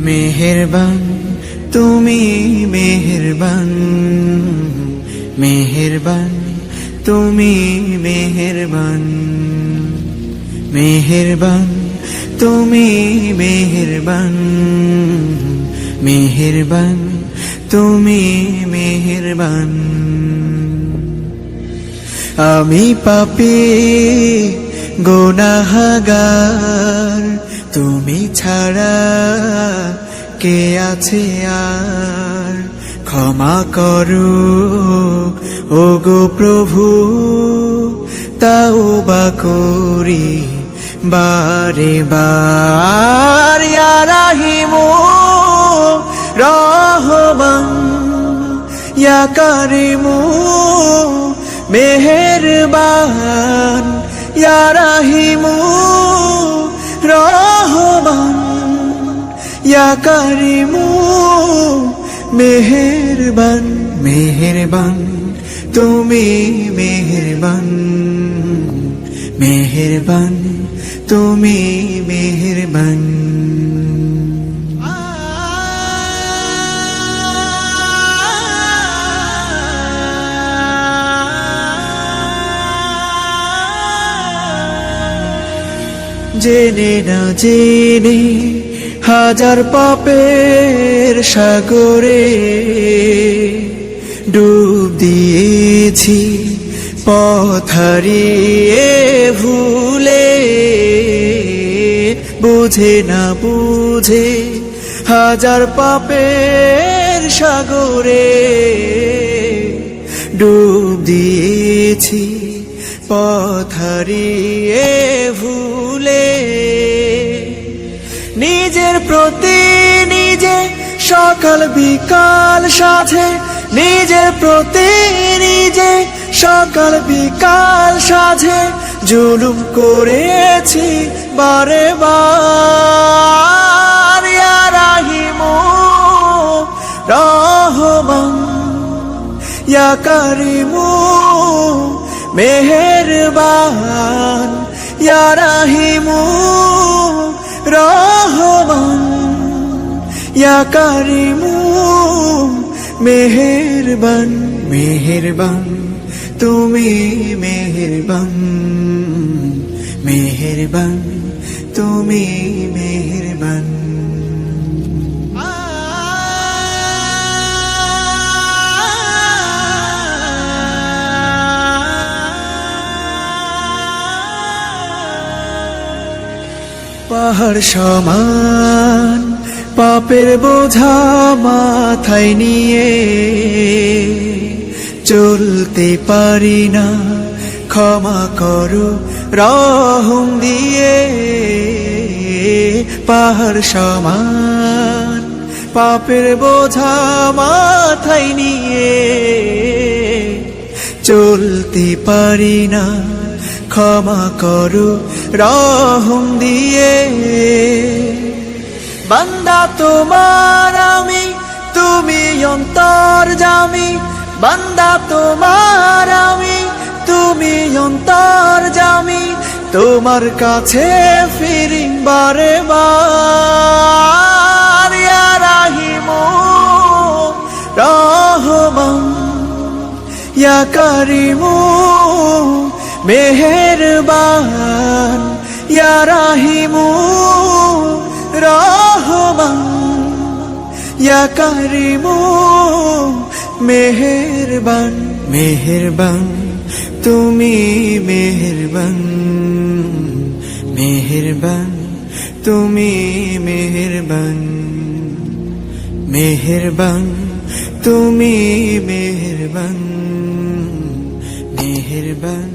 মেহেরবান তুমি মেহেরবান, মেহেরবান তুমি মেহেরবান, মেহেরবান তুমি মেহেরবান, মেহেরবান তুমি মেহেরবান। আমি পাপী গুনাহগার, তুমি ছাড়া কে আছে আর? ক্ষমা করো ওগো প্রভু, তাওবা করি বারে বার। ইয়া রাহিমু রহমান, ইয়া কারিমু মেহেরবান, ইয়া রাহিমু রহমান, ইয়া কারিমু মেহেরবান। মেহেরবান তুমি মেহেরবান, মেহেরবান তুমি মেহেরবান। জেনে না জেনে হাজার পাপের সাগরে ডুব দিয়েছি, পথ হারিয়ে ভুলে। বুঝে না বুঝে হাজার পাপের সাগরে ডুব দিয়েছি, পথ হারিয়ে ভুলে। নিজের প্রতি নিজে সকাল বিকাল সাধে, নিজের প্রতি নিজে সকাল বিকাল সাধে জুলুম করেছি বারে বার। ইয়া রাহিমু রহমান, ইয়া কারিমু মেহেরবান, ইয়া রাহিমু রহমান, ইয়া কারিমু মেহেরবান। মেহেরবান তুমি মেহেরবান, মেহেরবান তুমি মেহেরবান। পাহাড় সমান পাপের বোঝা মাথায় নিয়ে চলতে পারি না, ক্ষমা করো রহম দিয়ে। পাহাড় সমান পাপের বোঝা মাথায় নিয়ে চলতে পারি না, ক্ষমা করো রহম দিয়ে। বান্দা তোমার আমি, তুমি অন্তর্যামী। বান্দা তোমার আমি, তুমি অন্তর্যামী। তোমার কাছে ফিরি বারে বার। ইয়া রাহিমু রহমান, ইয়া কারিমু মেহেরবান, ইয়া রাহিমু রহমান, ইয়া কারিমু মেহেরবান। মেহেরবান তুমি মেহেরবান, মেহেরবান তুমি মেহেরবান, মেহেরবান তুমি মেহেরবান, মেহেরবান।